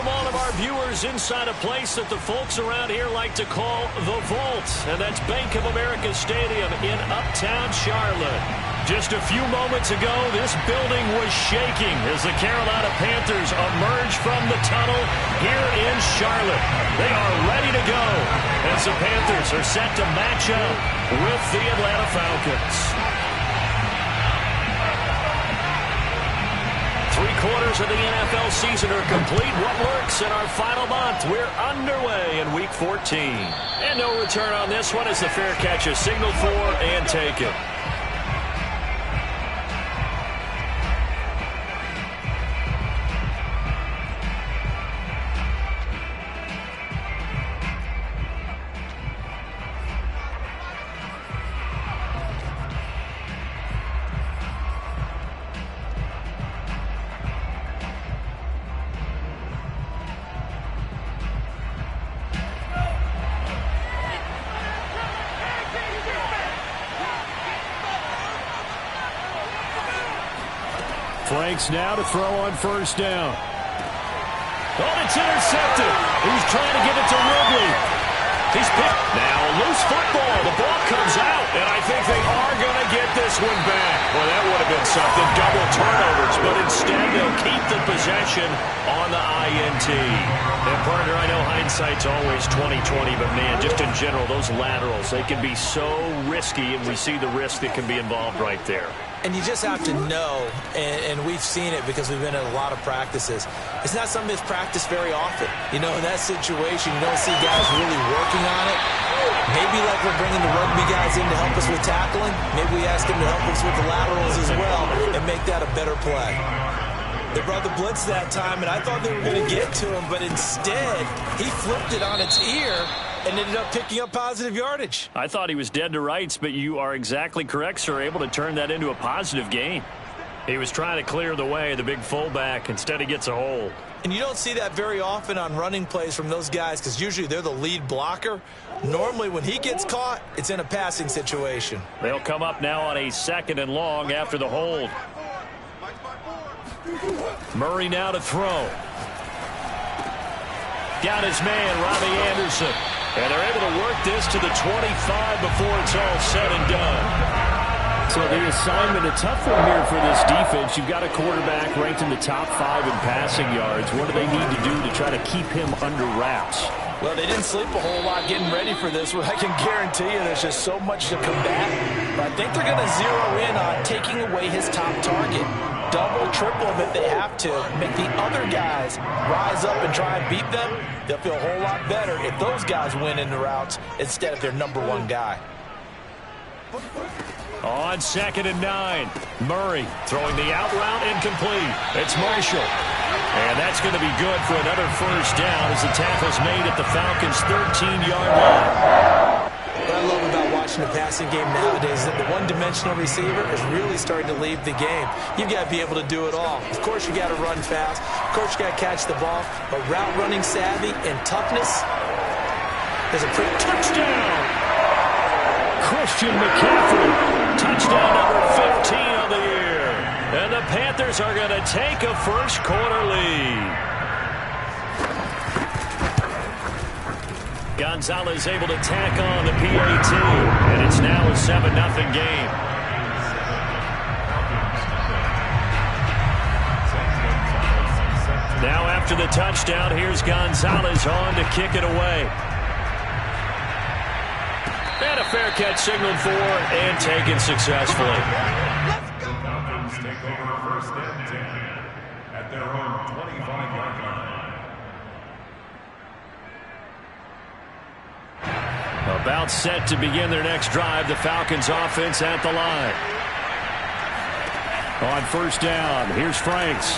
welcome all of our viewers inside a place that the folks around here like to call the Vault, and that's Bank of America Stadium in Uptown Charlotte. Just a few moments ago, this building was shaking as the Carolina Panthers emerged from the tunnel here in Charlotte. They are ready to go as the Panthers are set to match up with the Atlanta Falcons. 3/4 of the NFL season are complete. What works in our final month? We're underway in Week 14. And no return on this one as the fair catch is signaled for and taken. Franks now to throw on first down. Oh, it's intercepted. He's trying to give it to Ridley. He's picked. Now loose football. The ball comes out, and I think they are going to get this one back. Well, that would have been something. Double turnovers, but instead they'll keep the possession on the INT. And, partner, I know hindsight's always 20/20, but, man, just in general, those laterals, they can be so risky, and we see the risk that can be involved right there. And you just have to know, and we've seen it because we've been at a lot of practices. It's not something that's practiced very often. You know, in that situation, you don't see guys really working on it. Maybe like we're bringing the rugby guys in to help us with tackling. Maybe we ask them to help us with the laterals as well and make that a better play. They brought the blitz that time, and I thought they were going to get to him, but instead he flipped it on its ear and ended up picking up positive yardage. I thought he was dead to rights, but you are exactly correct, sir. Able to turn that into a positive gain. He was trying to clear the way, the big fullback. Instead, he gets a hold. And you don't see that very often on running plays from those guys because usually they're the lead blocker. Normally, when he gets caught, it's in a passing situation. They'll come up now on a 2nd and long after the hold. Murray now to throw. Got his man, Robbie Anderson. And they're able to work this to the 25 before it's all said and done. So the assignment, a tough one here for this defense. You've got a quarterback ranked in the top 5 in passing yards. What do they need to do to try to keep him under wraps? Well, they didn't sleep a whole lot getting ready for this one. I can guarantee you there's just so much to combat. But I think they're going to zero in on taking away his top target. Double, triple him if they have to. Make the other guys rise up and try and beat them. They'll feel a whole lot better if those guys win in the routes instead of their #1 guy. On 2nd and 9, Murray throwing the out route incomplete. It's Marshall. And that's going to be good for another first down as the tackle's made at the Falcons' 13-yard line. What I love about watching the passing game nowadays is that the one-dimensional receiver is really starting to leave the game. You've got to be able to do it all. Of course, you got to run fast. Of course, you got to catch the ball. But route running savvy and toughness is a pretty touchdown. Christian McCaffrey, touchdown number 15 of the year. And the Panthers are going to take a first-quarter lead. Gonzalez able to tack on the PAT, and it's now a 7-0 game. Now after the touchdown, here's Gonzalez on to kick it away. And a fair catch signaled for and taken successfully. Falcons take over first and 10 at their own 25-yard line. About set to begin their next drive, the Falcons offense at the line. On first down, here's Franks.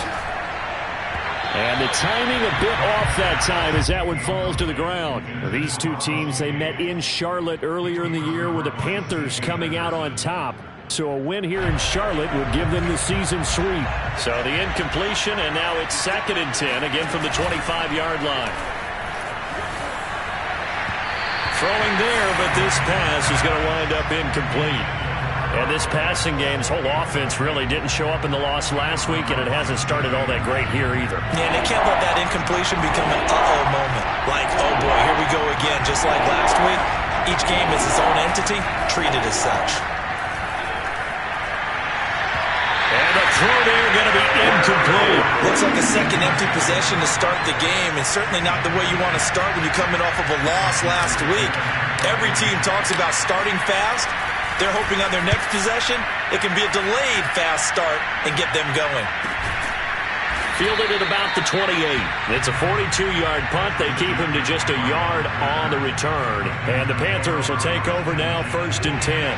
And the timing a bit off that time as that one falls to the ground. These two teams, they met in Charlotte earlier in the year with the Panthers coming out on top. So a win here in Charlotte would give them the season sweep. So the incompletion, and now it's 2nd and 10, again from the 25-yard line. Throwing there, but this pass is going to wind up incomplete. And this passing game's whole offense really didn't show up in the loss last week, and it hasn't started all that great here either. Yeah, and they can't let that incompletion become an uh-oh moment. Like, oh boy, here we go again, just like last week. Each game is its own entity, treated as such. And the throw there going to be incomplete. Looks like a second empty possession to start the game, and certainly not the way you want to start when you're coming off of a loss last week. Every team talks about starting fast. They're hoping on their next possession, it can be a delayed fast start and get them going. Fielded at about the 28. It's a 42-yard punt. They keep him to just a yard on the return. And the Panthers will take over now, 1st and 10.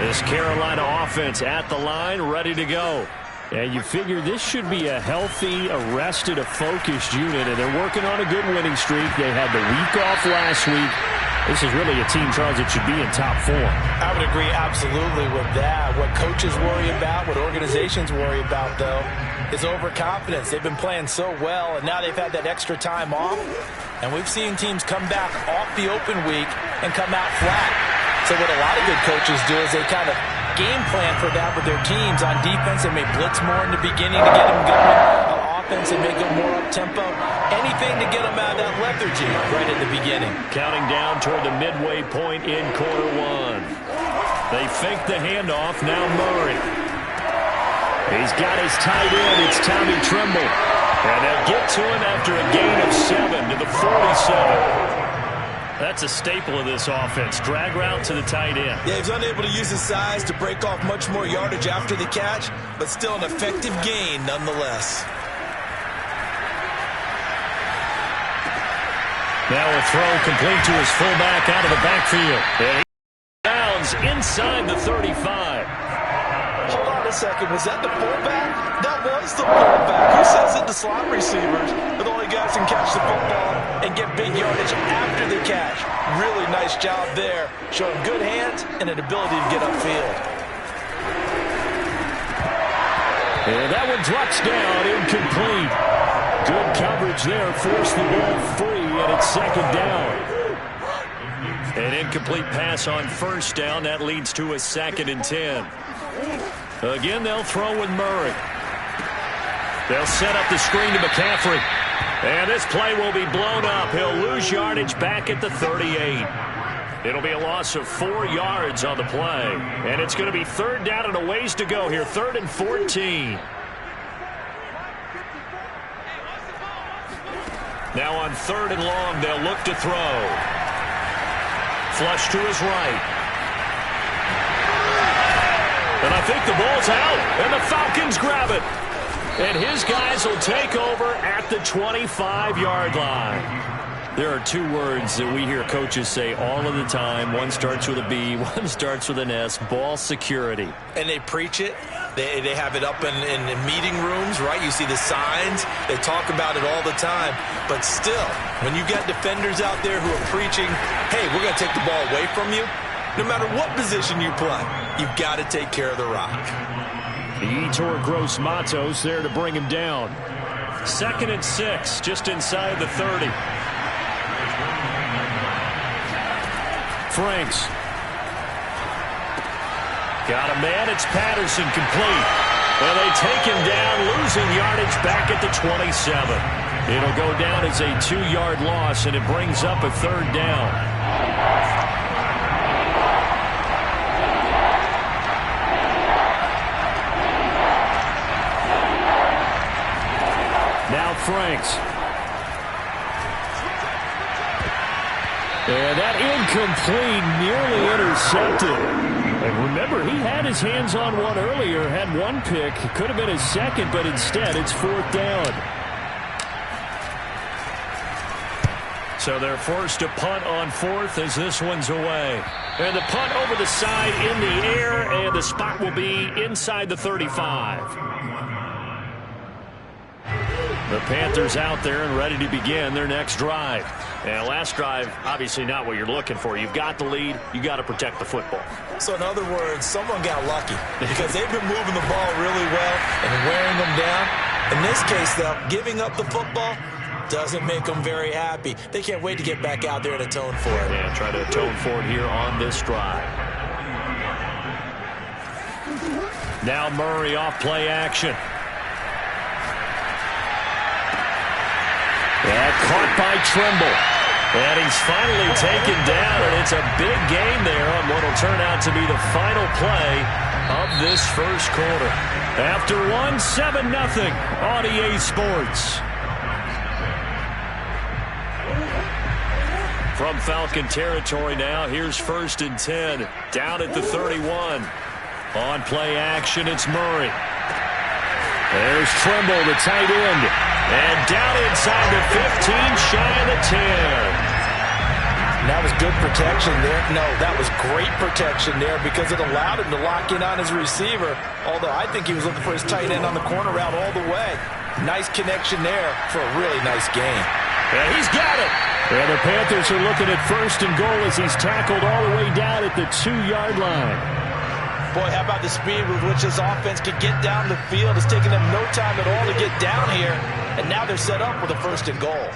This Carolina offense at the line, ready to go. And you figure this should be a healthy, arrested, a focused unit. And they're working on a good winning streak. They had the week off last week. This is really a team, Charles, that should be in top form. I would agree absolutely with that. What coaches worry about, what organizations worry about, though, is overconfidence. They've been playing so well, and now they've had that extra time off. And we've seen teams come back off the open week and come out flat. So what a lot of good coaches do is they kind of game plan for that with their teams. On defense, they may blitz more in the beginning to get them going. On offense, they may go more up-tempo. Anything to get them out of that lethargy right at the beginning. Counting down toward the midway point in quarter one. They fake the handoff. Now Murray. He's got his tight end. It's Tommy Tremble. And they'll get to him after a gain of 7 to the 47. That's a staple of this offense. Drag route to the tight end. Yeah, he's unable to use his size to break off much more yardage after the catch, but still an effective gain nonetheless. Now a throw complete to his fullback out of the backfield. And he downs inside the 35. Hold on a second. Was that the fullback? That was the fullback. Who says it? The slot receivers are the only guys who can catch the football and get big yardage after the catch. Really nice job there. Showing good hands and an ability to get upfield. And that one drops down, incomplete. Good coverage there. Forced the ball free, and it's 2nd down. An incomplete pass on 1st down. That leads to a 2nd and 10. Again, they'll throw with Murray. They'll set up the screen to McCaffrey. And this play will be blown up. He'll lose yardage back at the 38. It'll be a loss of 4 yards on the play. And it's going to be 3rd down and a ways to go here. 3rd and 14. Now on 3rd and long, they'll look to throw. Flush to his right. And I think the ball's out, and the Falcons grab it. And his guys will take over at the 25-yard line. There are 2 words that we hear coaches say all of the time. One starts with a B, one starts with an S, ball security. And they preach it. They have it up in meeting rooms, right? You see the signs. They talk about it all the time. But still, when you got defenders out there who are preaching, hey, we're going to take the ball away from you, no matter what position you play, you've got to take care of the rock. Yetur Gross-Matos there to bring him down. 2nd and 6, just inside the 30. Franks. Got a man, it's Patterson, complete. Well, they take him down, losing yardage back at the 27. It'll go down as a 2-yard loss, and it brings up a 3rd down. Now Franks. And that incomplete, nearly intercepted. And remember, he had his hands on one earlier, had one pick. It could have been his 2nd, but instead it's 4th down. So they're forced to punt on 4th as this one's away. And the punt over the side in the air, and the spot will be inside the 35. The Panthers out there and ready to begin their next drive. And last drive, obviously not what you're looking for. You've got the lead. You got to protect the football. So in other words, someone got lucky because they've been moving the ball really well and wearing them down. In this case, though, giving up the football doesn't make them very happy. They can't wait to get back out there and atone for it. Yeah, try to atone for it here on this drive. Now Murray off play action. And caught by Trimble. And he's finally taken down, and it's a big gain there on what will turn out to be the final play of this first quarter. After one, 7-0 on EA Sports. From Falcon territory now, here's 1st and 10. Down at the 31. On play action, it's Murray. There's Trimble, the tight end. And down inside the 15, shy of the 10. That was good protection there. No, that was great protection there because it allowed him to lock in on his receiver. Although I think he was looking for his tight end on the corner route all the way. Nice connection there for a really nice gain. And he's got it. And the Panthers are looking at 1st and goal as he's tackled all the way down at the 2-yard line. Boy, how about the speed with which this offense could get down the field? It's taken them no time at all to get down here. And now they're set up with a 1st and goal.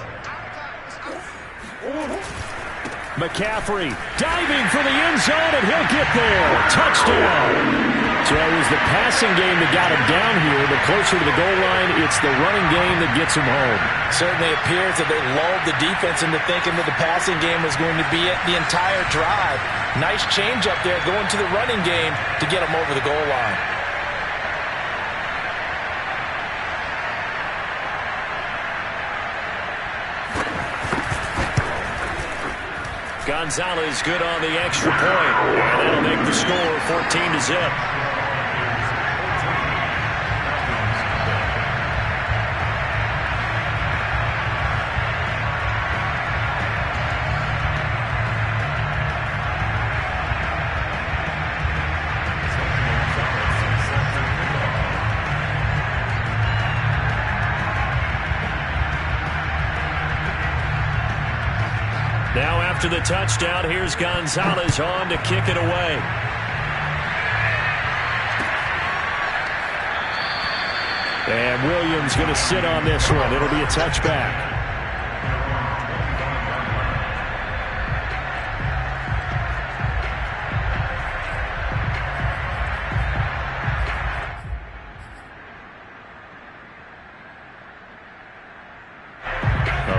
McCaffrey diving for the end zone, and he'll get there. Touchdown. So it was the passing game that got him down here, but closer to the goal line, it's the running game that gets him home. Certainly appears that they lulled the defense into thinking that the passing game was going to be it the entire drive. Nice change up there going to the running game to get him over the goal line. Gonzalez good on the extra point. And that'll make the score 14-0. Now after the touchdown, here's Gonzalez on to kick it away. And Williams going to sit on this one. It'll be a touchback.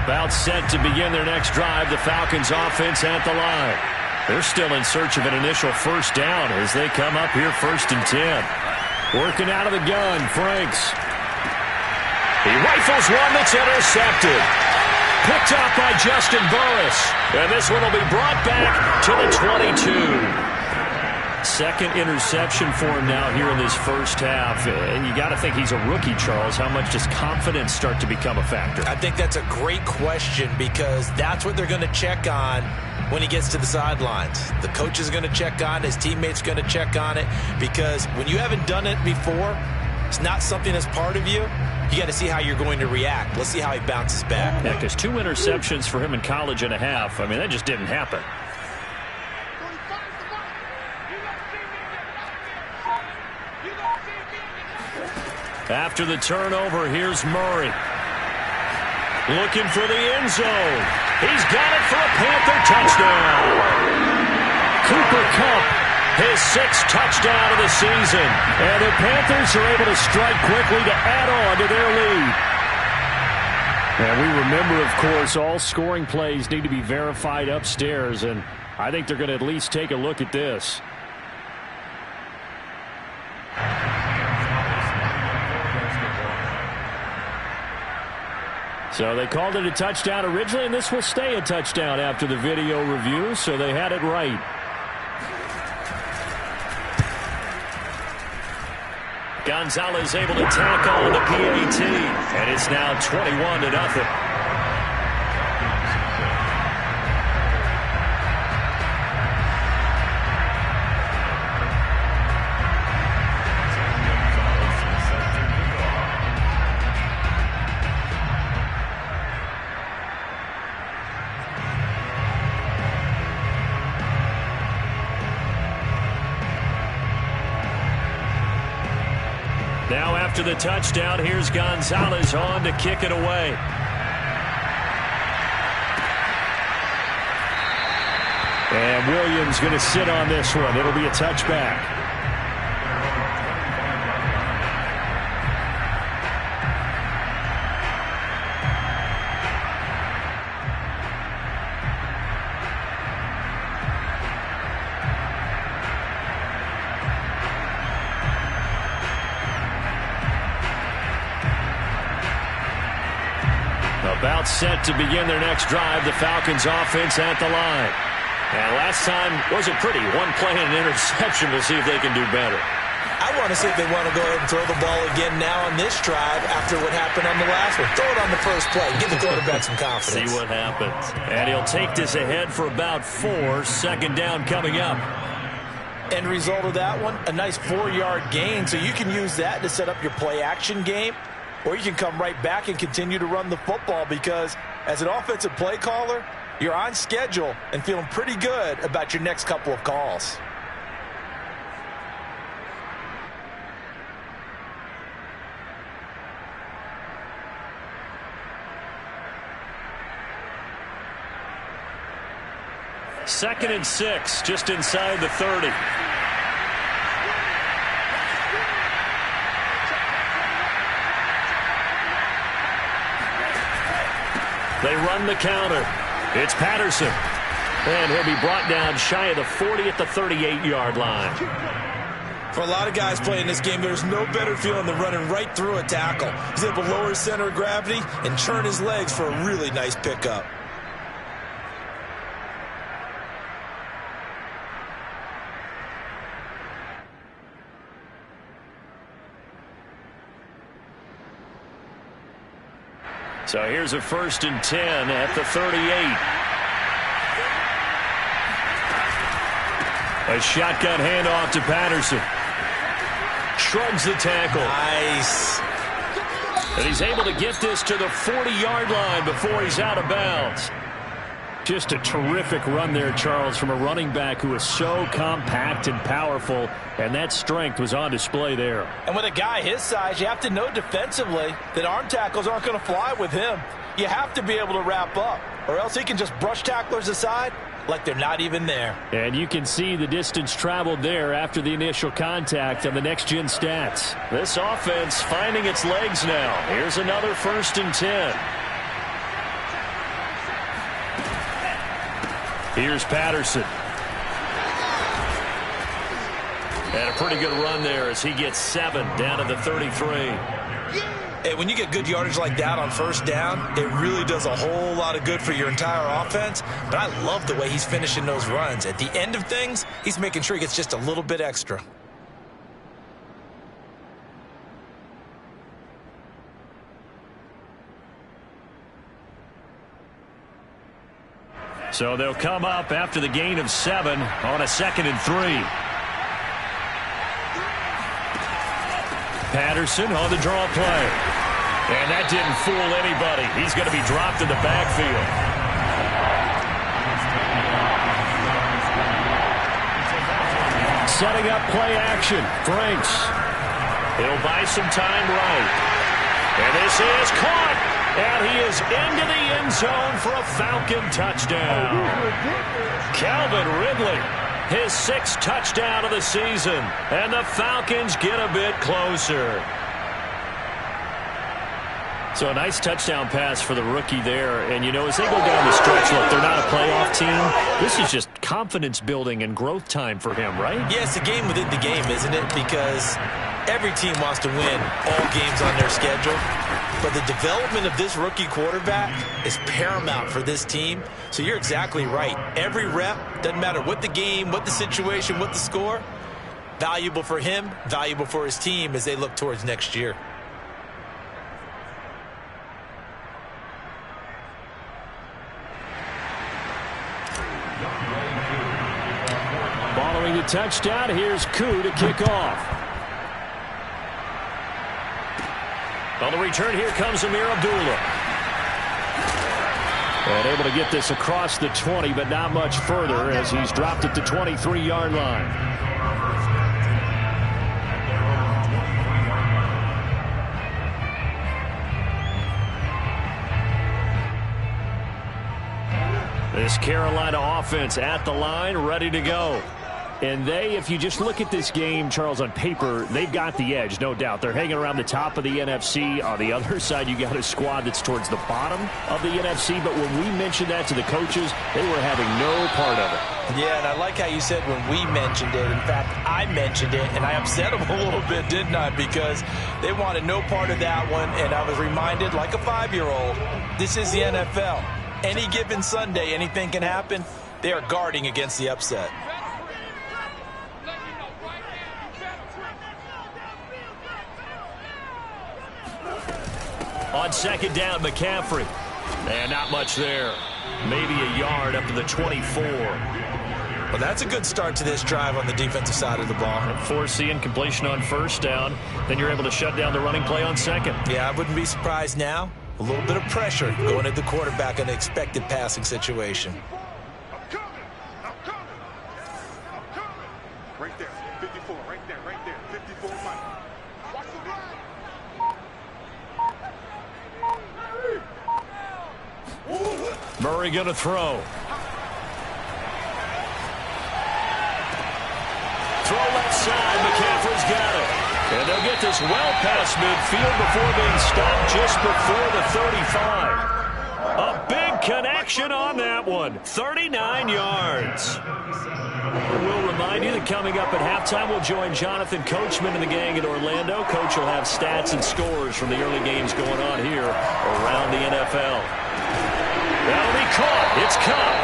About set to begin their next drive, the Falcons offense at the line. They're still in search of an initial 1st down as they come up here 1st and 10. Working out of the gun, Franks. He rifles one that's intercepted. Picked off by Justin Burris. And this one will be brought back to the 22. Second interception for him now here in this first half. And you got to think he's a rookie, Charles. How much does confidence start to become a factor? I think that's a great question because that's what they're going to check on when he gets to the sidelines. The coach is going to check on it. His teammates are going to check on it because when you haven't done it before, it's not something that's part of you. You got to see how you're going to react. Let's see how he bounces back. Yeah, because 2 interceptions for him in college and a half. I mean, that just didn't happen. After the turnover, here's Murray. Looking for the end zone. He's got it for a Panther touchdown. Cooper Kupp, his 6th touchdown of the season. And the Panthers are able to strike quickly to add on to their lead. And we remember, of course, all scoring plays need to be verified upstairs. And I think they're going to at least take a look at this. So they called it a touchdown originally, and this will stay a touchdown after the video review, so they had it right. Gonzalez able to tackle on the PAT, and it's now 21-0. Now after the touchdown, here's Gonzalez on to kick it away. And Williams going to sit on this one. It'll be a touchback. About set to begin their next drive, the Falcons offense at the line. And last time wasn't pretty. One play and an interception. We'll see if they can do better. I want to see if they want to go ahead and throw the ball again now on this drive after what happened on the last one. Throw it on the first play. Give the quarterback some confidence. See what happens. And he'll take this ahead for about 4. Second down coming up. End result of that one, a nice 4-yard gain. So you can use that to set up your play-action game, or you can come right back and continue to run the football because as an offensive play caller, you're on schedule and feeling pretty good about your next couple of calls. Second and 6, just inside the 30. They run the counter. It's Patterson. And he'll be brought down shy of the 40 at the 38-yard line. For a lot of guys playing this game, there's no better feeling than running right through a tackle. He's able to lower his center of gravity and turn his legs for a really nice pickup. So here's a 1st and 10 at the 38. A shotgun handoff to Patterson. Shrugs the tackle. Nice. And he's able to get this to the 40-yard line before he's out of bounds. Just a terrific run there, Charles, from a running back who is so compact and powerful, and that strength was on display there. And with a guy his size, you have to know defensively that arm tackles aren't going to fly with him. You have to be able to wrap up, or else he can just brush tacklers aside like they're not even there. And you can see the distance traveled there after the initial contact on the next-gen stats. This offense finding its legs now. Here's another 1st and 10. Here's Patterson. And a pretty good run there as he gets 7 down to the 33. Hey, when you get good yardage like that on 1st down, it really does a whole lot of good for your entire offense. But I love the way he's finishing those runs. At the end of things, he's making sure he gets just a little bit extra. So they'll come up after the gain of 7 on a 2nd and 3. Patterson on the draw play. And that didn't fool anybody. He's going to be dropped in the backfield. Setting up play action. Franks. He'll buy some time right. And this is caught. And he is into the end zone for a Falcon touchdown. Calvin Ridley, his 6th touchdown of the season. And the Falcons get a bit closer. So a nice touchdown pass for the rookie there. And, you know, as they go down the stretch, look, they're not a playoff team. This is just confidence building and growth time for him, right? Yeah, it's a game within the game, isn't it? Because every team wants to win all games on their schedule. But the development of this rookie quarterback is paramount for this team. So you're exactly right. Every rep, doesn't matter what the game, what the situation, what the score, valuable for him, valuable for his team as they look towards next year. Following the touchdown, here's Koo to kick off. On the return, here comes Amir Abdullah. And able to get this across the 20, but not much further as he's dropped it to 23-yard line. This Carolina offense at the line, ready to go. And they, if you just look at this game, Charles, on paper, they've got the edge, no doubt. They're hanging around the top of the NFC. On the other side, you got a squad that's towards the bottom of the NFC. But when we mentioned that to the coaches, they were having no part of it. Yeah, and I like how you said when we mentioned it. In fact, I mentioned it, and I upset them a little bit, didn't I? Because they wanted no part of that one, and I was reminded, like a 5-year-old, this is the NFL. Any given Sunday, anything can happen. They are guarding against the upset. On second down, McCaffrey. And not much there. Maybe a yard up to the 24. Well, that's a good start to this drive on the defensive side of the ball. Force the incompletion on first down. Then you're able to shut down the running play on second. Yeah, I wouldn't be surprised now. A little bit of pressure going at the quarterback in an expected passing situation. Right there, 54, right there, 54, Mike. Watch the line. Murray going to throw. Throw left side. McCaffrey's got it. And they'll get this well past midfield before being stopped just before the 35. A big connection on that one. 39 yards. We'll remind you that coming up at halftime, we'll join Jonathan Coachman and the gang at Orlando. Coach will have stats and scores from the early games going on here around the NFL. That'll be caught. It's caught.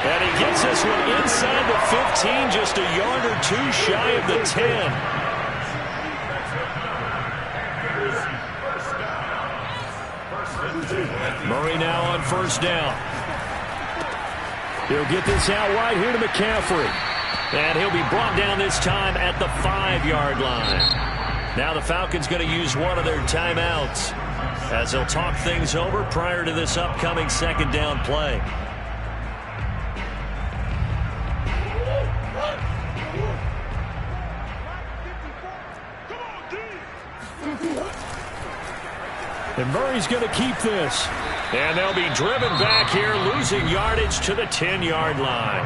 And he gets this one inside the 15, just a yard or two shy of the 10. Murray now on first down. He'll get this out wide here to McCaffrey. And he'll be brought down this time at the 5-yard line. Now the Falcons going to use one of their timeouts as they'll talk things over prior to this upcoming second down play. And Murray's going to keep this. And they'll be driven back here, losing yardage to the 10-yard line.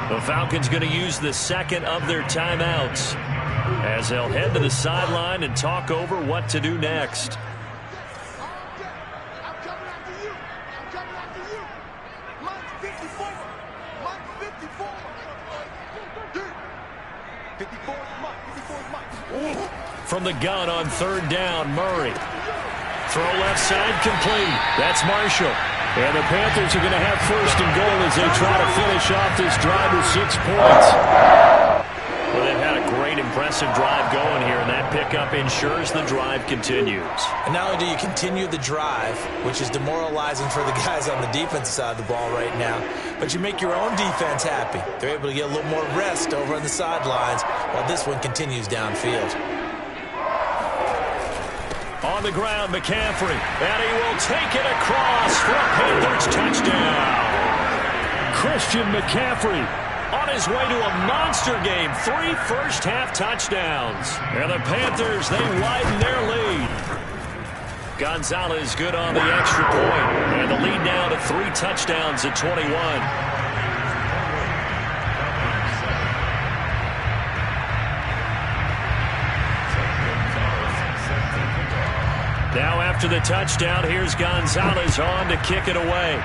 The Falcons going to use the second of their timeouts as they'll head to the sideline and talk over what to do next. I'm coming after you. I'm coming after you. Mine's 54. Mine's 54. 54 is mine. 54 is mine. From the gun on third down, Murray. Throw left side complete. That's Marshall. And the Panthers are going to have first and goal as they try to finish off this drive with 6 points. Well, they've had a great, impressive drive going here, and that pickup ensures the drive continues. And not only do you continue the drive, which is demoralizing for the guys on the defensive side of the ball right now, but you make your own defense happy. They're able to get a little more rest over on the sidelines while this one continues downfield. On the ground, McCaffrey, and he will take it across for a Panthers touchdown. Christian McCaffrey on his way to a monster game. 3 first-half touchdowns. And the Panthers, they widen their lead. Gonzalez good on the extra point. And the lead now to 3 touchdowns at 21. Now after the touchdown, here's Gonzalez on to kick it away.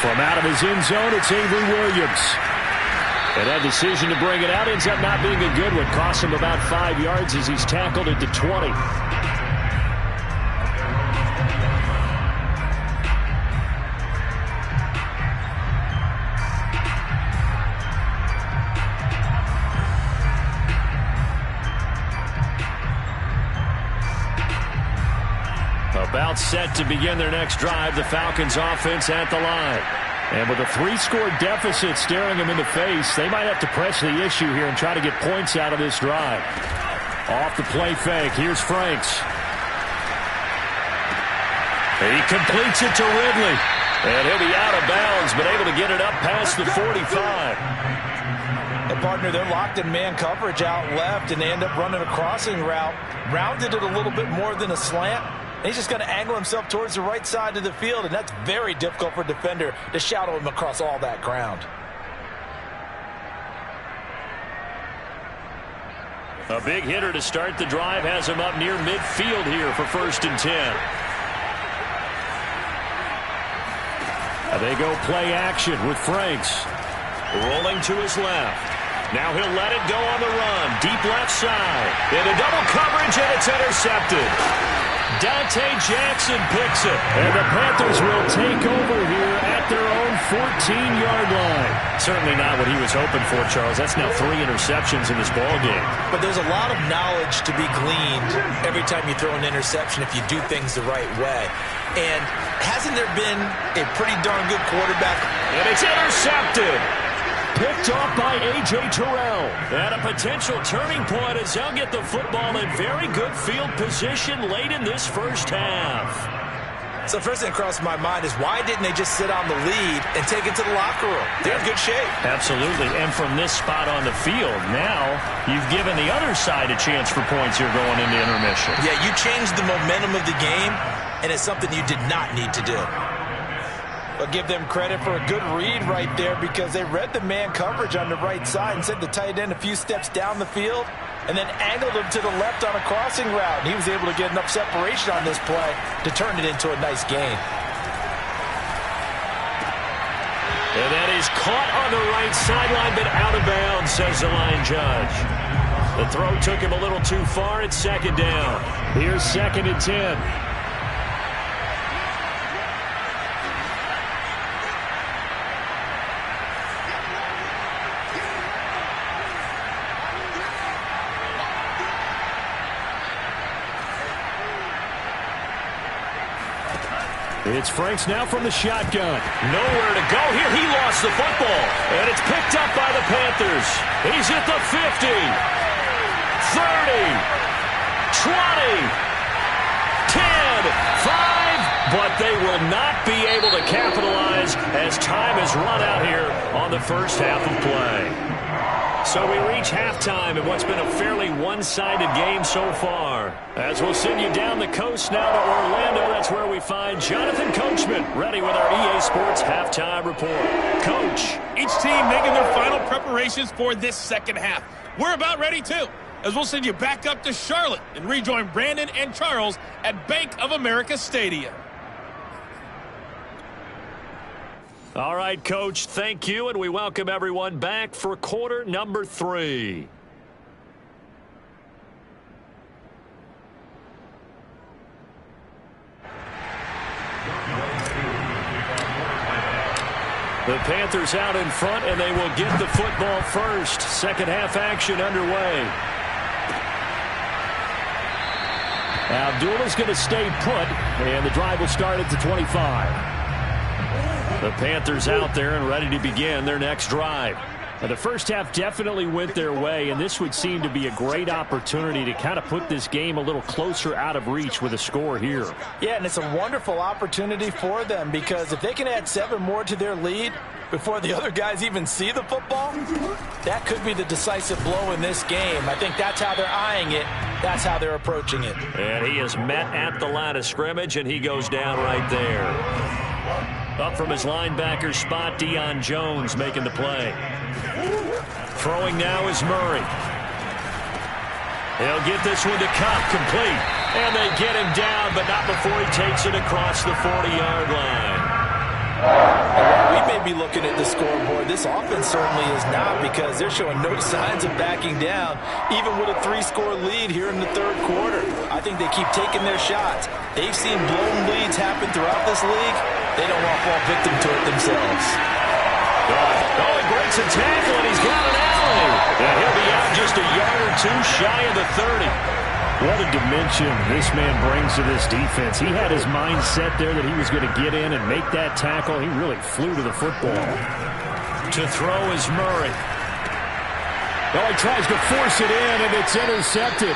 From out of his end zone, it's Avery Williams. And that decision to bring it out ends up not being a good one. Costs him about 5 yards as he's tackled at the 20. About set to begin their next drive, the Falcons offense at the line. And with a 3-score deficit staring them in the face, they might have to press the issue here and try to get points out of this drive. Off the play fake, here's Franks. He completes it to Ridley. And he'll be out of bounds, but able to get it up past the 45. And partner, they're locked in man coverage out left, and they end up running a crossing route. Rounded it a little bit more than a slant. And he's just going to angle himself towards the right side of the field, and that's very difficult for a defender to shadow him across all that ground. A big hitter to start the drive has him up near midfield here for 1st and 10. They go play action with Franks. Rolling to his left. Now he'll let it go on the run. Deep left side. Into double coverage, and it's intercepted. Dante Jackson picks it. And the Panthers will take over here at their own 14-yard line. Certainly not what he was hoping for, Charles. That's now 3 interceptions in this ballgame. But there's a lot of knowledge to be gleaned every time you throw an interception if you do things the right way. And hasn't there been a pretty darn good quarterback? And it's intercepted. Picked off by A.J. Terrell. And a potential turning point as they'll get the football in very good field position late in this first half. So first thing that crossed my mind is why didn't they just sit on the lead and take it to the locker room? They're in good shape. Absolutely. And from this spot on the field, now you've given the other side a chance for points here going into intermission. Yeah, you changed the momentum of the game, and it's something you did not need to do. But give them credit for a good read right there because they read the man coverage on the right side and sent the tight end a few steps down the field and then angled him to the left on a crossing route. And he was able to get enough separation on this play to turn it into a nice gain. And that is caught on the right sideline, but out of bounds, says the line judge. The throw took him a little too far. It's 2nd down. Here's 2nd and 10. It's Franks now from the shotgun. Nowhere to go here. He lost the football. And it's picked up by the Panthers. He's at the 50, 30, 20, 10, 5. But they will not be able to capitalize as time has run out here on the first half of play. So we reach halftime in what's been a fairly one-sided game so far. As we'll send you down the coast now to Orlando, that's where we find Jonathan Coachman ready with our EA Sports Halftime Report. Coach. Each team making their final preparations for this second half. We're about ready, too, as we'll send you back up to Charlotte and rejoin Brandon and Charles at Bank of America Stadium. All right, Coach, thank you, and we welcome everyone back for quarter number 3. The Panthers out in front, and they will get the football first. Second half action underway. Abdullah's going to stay put, and the drive will start at the 25. The Panthers out there and ready to begin their next drive. Now, the first half definitely went their way, and this would seem to be a great opportunity to kind of put this game a little closer out of reach with a score here. Yeah, and it's a wonderful opportunity for them because if they can add 7 more to their lead before the other guys even see the football, that could be the decisive blow in this game. I think that's how they're eyeing it. That's how they're approaching it. And he is met at the line of scrimmage, and he goes down right there. Up from his linebacker spot, Deion Jones making the play. Throwing now is Murray. He'll get this one to Cup, complete. And they get him down, but not before he takes it across the 40-yard line. We may be looking at the scoreboard. This offense certainly is not because they're showing no signs of backing down, even with a 3-score lead here in the third quarter. I think they keep taking their shots. They've seen blown leads happen throughout this league. They don't want to fall victim to it themselves. Oh, he breaks a tackle, and he's got an alley. And he'll be out just a yard or two shy of the 30. What a dimension this man brings to this defense. He had his mind set there that he was going to get in and make that tackle. He really flew to the football. To throw is Murray. Oh, he tries to force it in, and it's intercepted.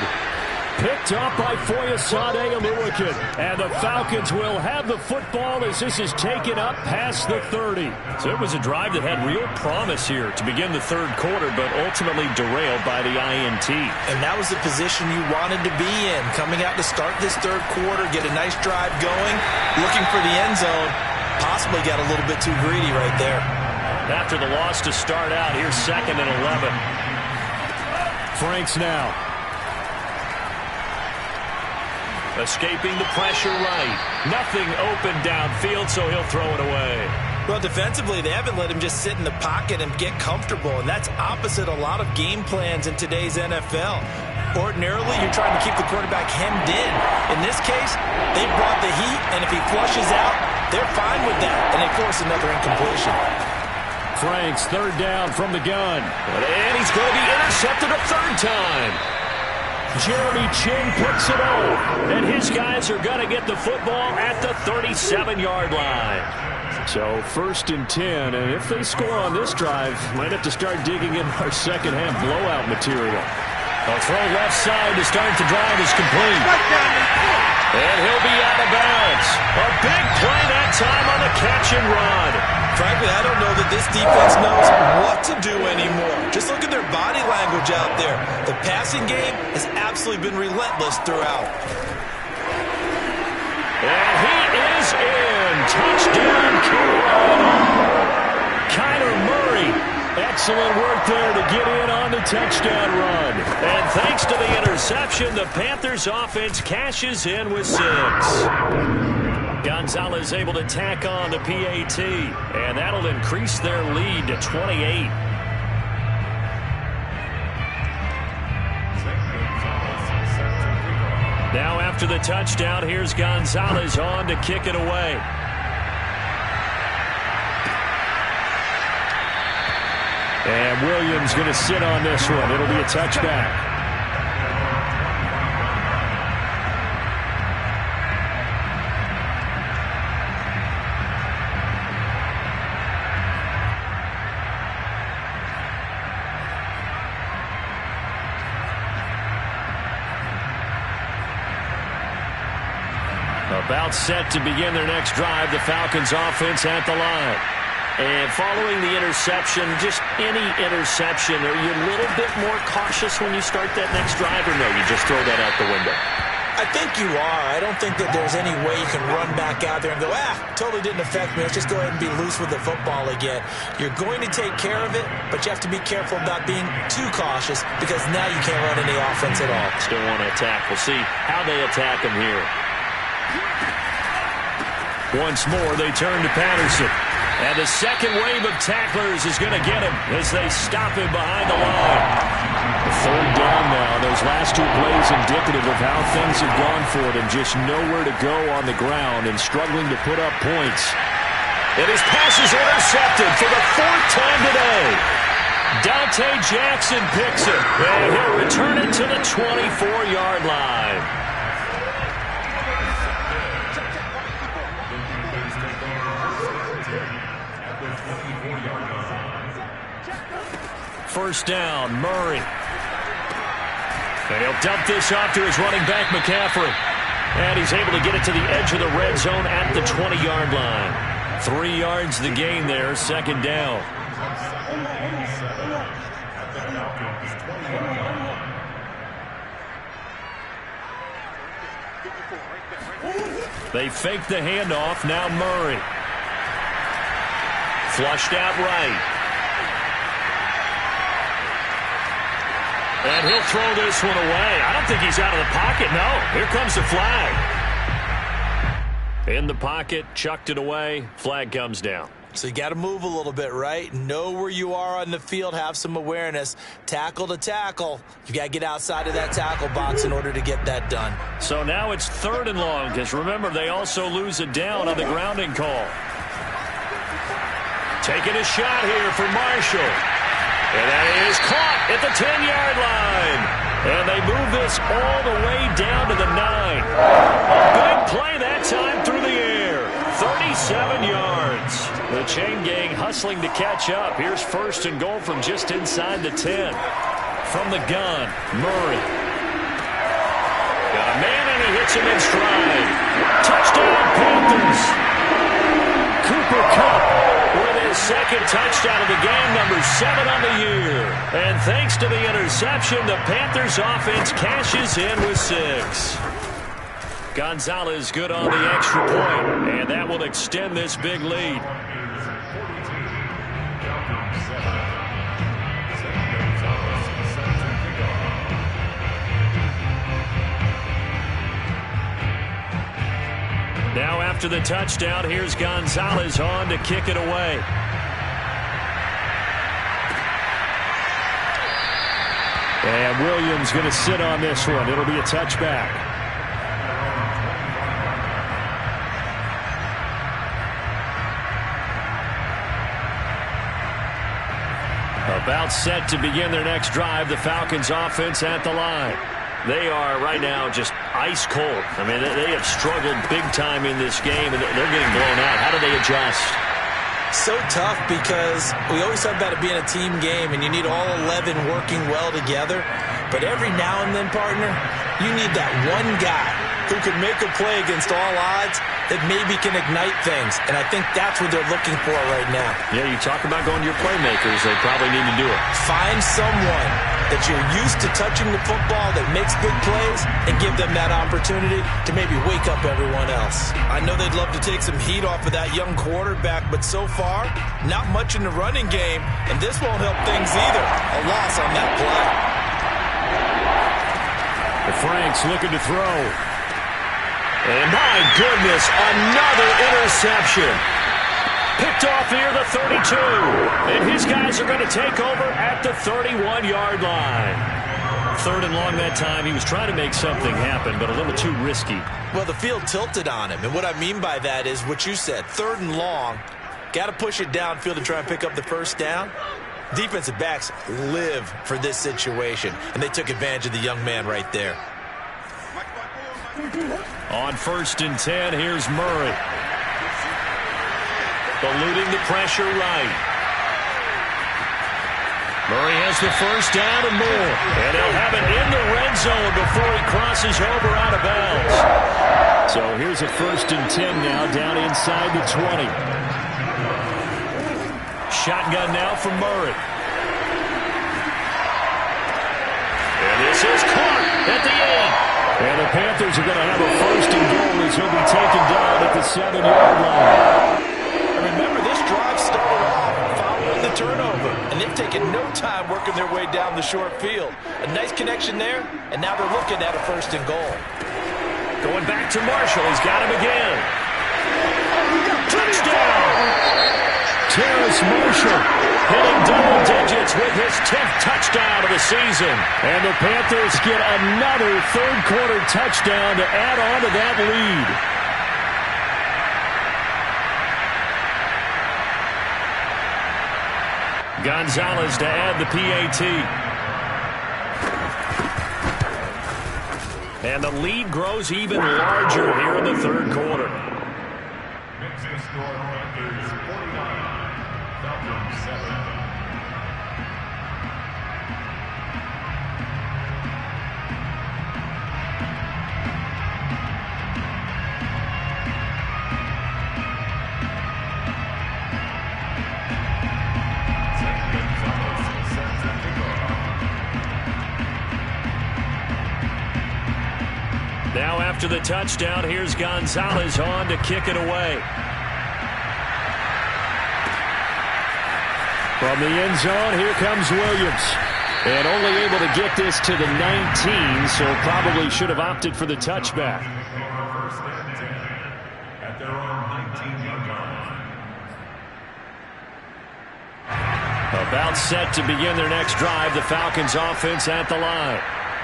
Picked up by Foyesade Aluakin. And the Falcons will have the football as this is taken up past the 30. So it was a drive that had real promise here to begin the third quarter, but ultimately derailed by the INT. And that was the position you wanted to be in. Coming out to start this third quarter, get a nice drive going, looking for the end zone. Possibly got a little bit too greedy right there. After the loss to start out, here's 2nd and 11. Franks now. Escaping the pressure right. Nothing open downfield, so he'll throw it away. Well, defensively, they haven't let him just sit in the pocket and get comfortable, and that's opposite a lot of game plans in today's NFL. Ordinarily, you're trying to keep the quarterback hemmed in. In this case, they brought the heat, and if he flushes out, they're fine with that, and they force another incompletion. Franks, 3rd down from the gun. And he's going to be intercepted a 3rd time. Jeremy Chin picks it up. And his guys are going to get the football at the 37-yard line. So 1st and 10, and if they score on this drive, might have to start digging in our second-half blowout material. A throw left side to start the drive is complete. And he'll be out of bounds. A big play that time on the catch and run. Frankly, I don't know that this defense knows what to do anymore. Just look at their body language out there. The passing game has absolutely been relentless throughout. And he is in. Touchdown, Carolina. Kyler Murray. Excellent work there to get in on the touchdown run. And thanks to the interception, the Panthers offense cashes in with 6. Gonzalez able to tack on the PAT, and that'll increase their lead to 28. Now after the touchdown, here's Gonzalez on to kick it away. And Williams going to sit on this one. It'll be a touchback. About set to begin their next drive, the Falcons offense at the line. And following the interception, just any interception, are you a little bit more cautious when you start that next drive, or no, you just throw that out the window? I think you are. I don't think that there's any way you can run back out there and go, totally didn't affect me. Let's just go ahead and be loose with the football again. You're going to take care of it, but you have to be careful about being too cautious because now you can't run any offense at all. Still want to attack. We'll see how they attack him here. Once more, they turn to Patterson. And the second wave of tacklers is going to get him as they stop him behind the line. The 3rd down now. Those last 2 plays indicative of how things have gone for them. Just nowhere to go on the ground and struggling to put up points. And his pass is intercepted for the 4th time today. Dante Jackson picks it. And he'll return it to the 24-yard line. First down, Murray. And he'll dump this off to his running back, McCaffrey. And he's able to get it to the edge of the red zone at the 20-yard line. 3 yards the gain there, 2nd down. They fake the handoff, now Murray. Flushed out right. And he'll throw this one away. I don't think he's out of the pocket, no. Here comes the flag. In the pocket, chucked it away, flag comes down. So you got to move a little bit, right? Know where you are on the field, have some awareness. Tackle to tackle. You got to get outside of that tackle box in order to get that done. So now it's 3rd and long, because remember, they also lose a down on the grounding call. Taking a shot here for Marshall. And that is caught at the 10-yard line. And they move this all the way down to the 9. A big play that time through the air. 37 yards. The chain gang hustling to catch up. Here's 1st and goal from just inside the 10. From the gun, Murray. gets him in stride. Touchdown, Panthers. Cooper Kupp with his second touchdown of the game, number 7 on the year. And thanks to the interception, the Panthers offense cashes in with 6. Gonzalez good on the extra point, and that will extend this big lead. Now after the touchdown, here's Gonzalez on to kick it away. And Williams going to sit on this one. It'll be a touchback. About set to begin their next drive, the Falcons offense at the line. They are right now just ice cold. I mean, they have struggled big time in this game, and they're getting blown out. How do they adjust? So tough because we always talk about it being a team game, and you need all 11 working well together. But every now and then, partner, you need that one guy who can make a play against all odds that maybe can ignite things. And I think that's what they're looking for right now. Yeah, you talk about going to your playmakers. They probably need to do it. Find someone that you're used to touching the football that makes big plays and give them that opportunity to maybe wake up everyone else. I know they'd love to take some heat off of that young quarterback, but so far, not much in the running game, and this won't help things either. A loss on that play. Frank's looking to throw. And my goodness, another interception. Picked off here, the 32. And his guys are going to take over at the 31-yard line. 3rd and long that time. He was trying to make something happen, but a little too risky. Well, the field tilted on him. And what I mean by that is what you said. 3rd and long. Got to push it downfield to try and pick up the first down. Defensive backs live for this situation. And they took advantage of the young man right there. On 1st and 10, here's Murray. Eluding the pressure right. Murray has the first down and more. And he'll have it in the red zone before he crosses over out of bounds. So here's a 1st and 10 now down inside the 20. Shotgun now from Murray. And this is caught at the 8. And the Panthers are going to have a 1st and goal as he'll be taken down at the 7-yard line. Remember, this drive started off following the turnover, and they've taken no time working their way down the short field. A nice connection there, and now they're looking at a 1st and goal. Going back to Marshall. He's got him again. Touchdown! Terrace Marshall hitting double digits with his 10th touchdown of the season. And the Panthers get another 3rd-quarter touchdown to add on to that lead. Gonzalez to add the PAT. And the lead grows even larger here in the 3rd quarter. Mixing score Panthers 49, Falcons 7. Now after the touchdown, here's Gonzalez on to kick it away. From the end zone, here comes Williams. And only able to get this to the 19, so probably should have opted for the touchback. First and 10 at their own 19-yard line. About set to begin their next drive, the Falcons offense at the line.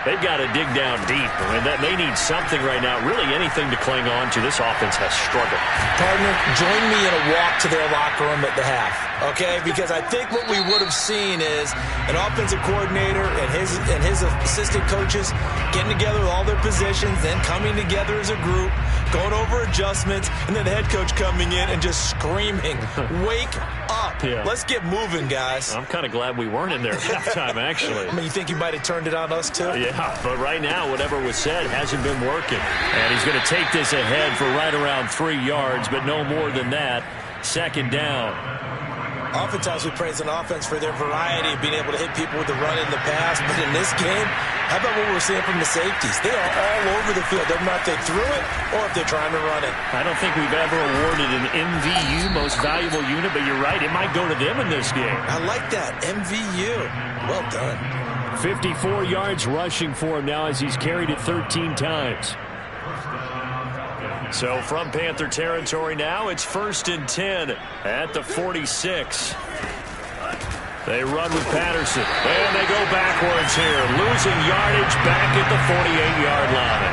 They've got to dig down deep. I mean, they need something right now, really anything to cling on to. This offense has struggled. Partner, join me in a walk to their locker room at the half, okay? Because I think what we would have seen is an offensive coordinator and his assistant coaches getting together with all their positions, then coming together as a group, going over adjustments, and then the head coach coming in and just screaming, wake up. Yeah. Let's get moving, guys. I'm kind of glad we weren't in there at halftime, actually. I mean, you think you might have turned it on us, too? Yeah, but right now, whatever was said hasn't been working. And he's going to take this ahead for right around 3 yards, but no more than that. Second down. Oftentimes we praise an offense for their variety of being able to hit people with the run and the pass, but in this game, how about what we're seeing from the safeties? They are all over the field. Doesn't matter if they threw it or if they're trying to run it. I don't think we've ever awarded an MVU, most valuable unit, but you're right, it might go to them in this game. I like that, MVU. Well done. 54 yards rushing for him now as he's carried it 13 times. So from Panther territory now, it's 1st and 10 at the 46. They run with Patterson, and they go backwards here, losing yardage back at the 48-yard line.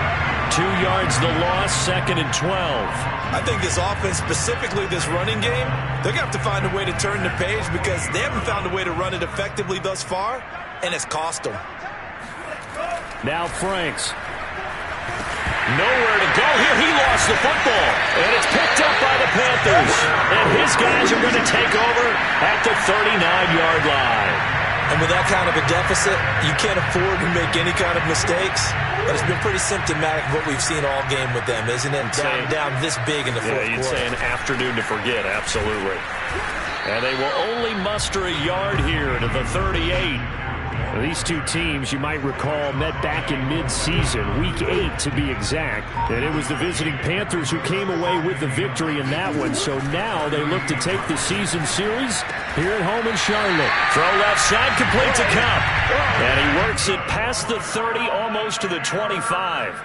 2 yards the loss, 2nd and 12. I think this offense, specifically this running game, they're going to have to find a way to turn the page because they haven't found a way to run it effectively thus far, and it's cost them. Now Franks. Nowhere to go here. He lost the football. And it's picked up by the Panthers. And his guys are going to take over at the 39-yard line. And with that kind of a deficit, you can't afford to make any kind of mistakes. But it's been pretty symptomatic of what we've seen all game with them, isn't it? Down this big in the fourth quarter. You'd say an afternoon to forget, absolutely. And they will only muster a yard here to the 38. These two teams, you might recall, met back in mid-season, Week 8 to be exact. And it was the visiting Panthers who came away with the victory in that one. So now they look to take the season series here at home in Charlotte. Throw left side, complete to Cup. And he works it past the 30, almost to the 25.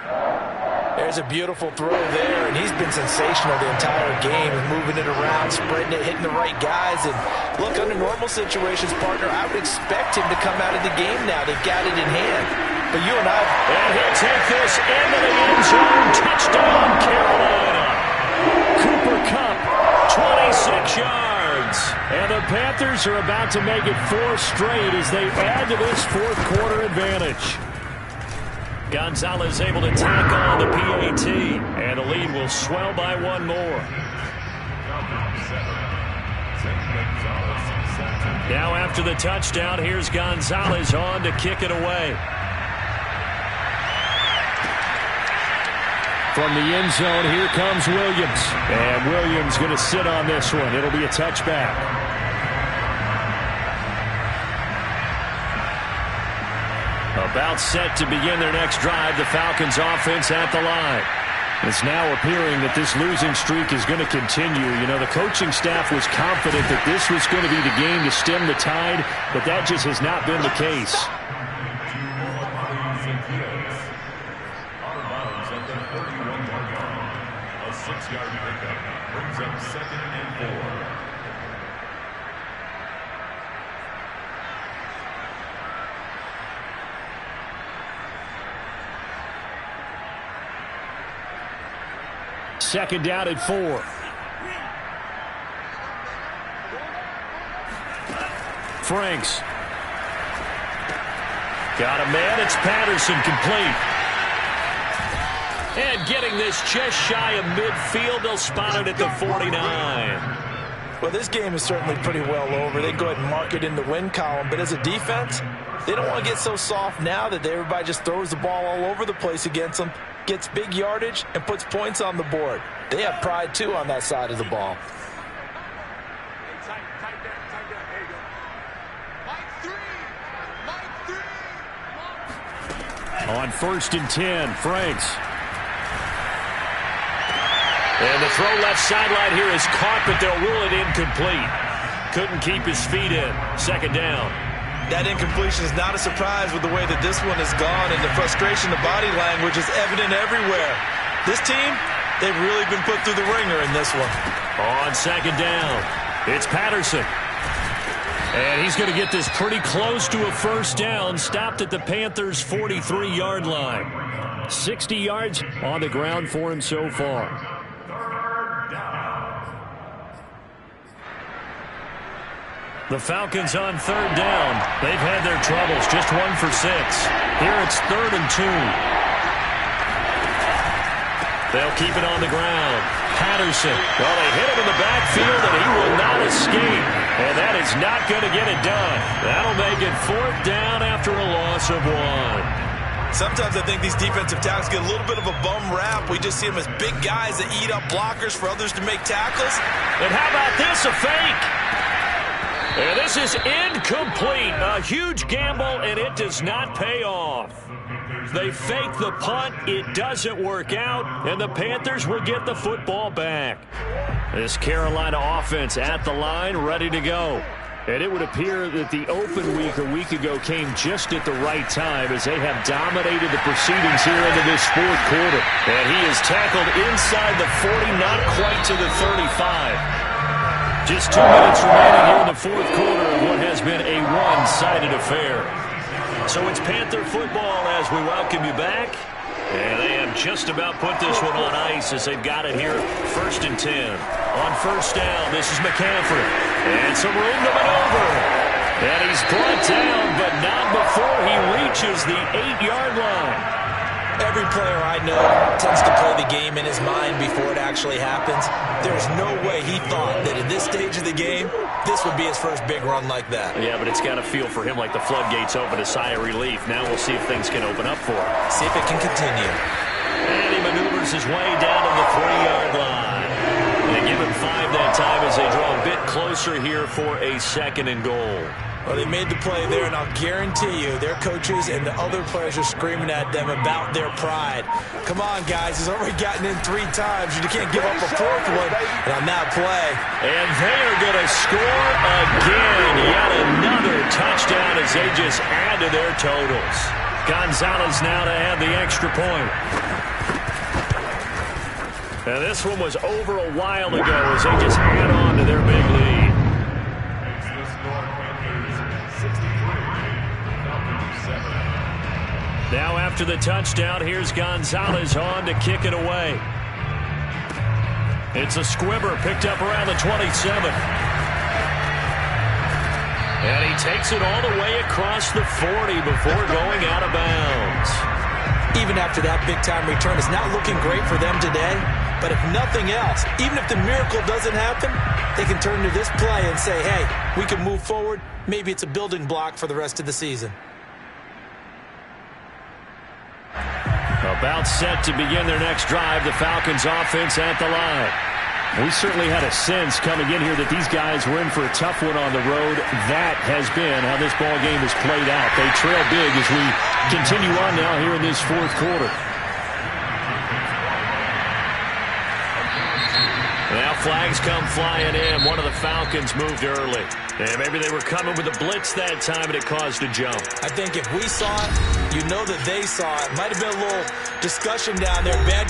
There's a beautiful throw there, and he's been sensational the entire game, moving it around, spreading it, hitting the right guys. And look, under normal situations, partner, I would expect him to come out of the game now. They've got it in hand. But you and I... And he'll take this into the end zone. Touchdown, Carolina. Cooper Kupp, 26 yards. And the Panthers are about to make it 4 straight as they add to this fourth quarter advantage. Gonzalez able to tack on the PAT, and the lead will swell by 1 more. Now after the touchdown, here's Gonzalez on to kick it away. From the end zone, here comes Williams. And Williams going to sit on this one. It'll be a touchback. About set to begin their next drive, the Falcons offense at the line. It's now appearing that this losing streak is going to continue. You know, the coaching staff was confident that this was going to be the game to stem the tide, but that just has not been the case. A 6-yard pickup brings up 2nd and 4. Second down at 4. Franks. Got a man. It's Patterson complete. And getting this just shy of midfield. They'll spot it at the 49. Well, this game is certainly pretty well over. They go ahead and mark it in the win column. But as a defense, they don't want to get so soft now that everybody just throws the ball all over the place against them, gets big yardage, and puts points on the board. They have pride, too, on that side of the ball. On 1st and 10, Franks. And the throw left sideline here is caught, but they'll rule it incomplete. Couldn't keep his feet in. Second down. That incompletion is not a surprise with the way that this one has gone, and the frustration, the body language is evident everywhere. This team, they've really been put through the ringer in this one. On second down, it's Patterson. And he's going to get this pretty close to a first down, stopped at the Panthers' 43-yard line. 60 yards on the ground for him so far. The Falcons on 3rd down. They've had their troubles, just 1 for 6. Here it's 3rd and 2. They'll keep it on the ground. Patterson. Well, they hit him in the backfield, and he will not escape. And that is not going to get it done. That'll make it 4th down after a loss of 1. Sometimes I think these defensive tackles get a little bit of a bum rap. We just see them as big guys that eat up blockers for others to make tackles. And how about this, a fake? And this is incomplete. A huge gamble, and it does not pay off. They fake the punt. It doesn't work out, and the Panthers will get the football back. This Carolina offense at the line, ready to go. And it would appear that the open week a week ago came just at the right time as they have dominated the proceedings here into this 4th quarter. And he is tackled inside the 40, not quite to the 35. Just 2 minutes remaining here in the 4th quarter of what has been a one-sided affair. So it's Panther football as we welcome you back. And they have just about put this one on ice as they've got it here 1st and 10. On 1st down, this is McCaffrey. And some room to maneuver. And he's brought down, but not before he reaches the 8-yard line. Every player I know tends to play the game in his mind before it actually happens. There's no way he thought that at this stage of the game, this would be his first big run like that. Yeah, but it's got to feel for him like the floodgates open, a sigh of relief. Now we'll see if things can open up for him. See if it can continue. And he maneuvers his way down to the 3-yard line. They give him 5 that time as they draw a bit closer here for a 2nd and goal. Well, they made the play there, and I'll guarantee you their coaches and the other players are screaming at them about their pride. Come on, guys. He's already gotten in 3 times. You can't give up a 4th one on that play. And they are going to score again. Yet another touchdown as they just add to their totals. Gonzalez now to add the extra point. And this one was over a while ago as they just add on to their big lead. Now after the touchdown, here's Gonzalez on to kick it away. It's a squibber picked up around the 27. And he takes it all the way across the 40 before going out of bounds. Even after that big-time return, it's not looking great for them today. But if nothing else, even if the miracle doesn't happen, they can turn to this play and say, hey, we can move forward. Maybe it's a building block for the rest of the season. About set to begin their next drive, the Falcons offense at the line. We certainly had a sense coming in here that these guys were in for a tough one on the road. That has been how this ball game has played out. They trail big as we continue on now here in this 4th quarter. Now flags come flying in. One of the Falcons moved early. And maybe they were coming with a blitz that time and it caused a jump. I think if we saw it, you know that they saw it. Might have been a little discussion down there. Bad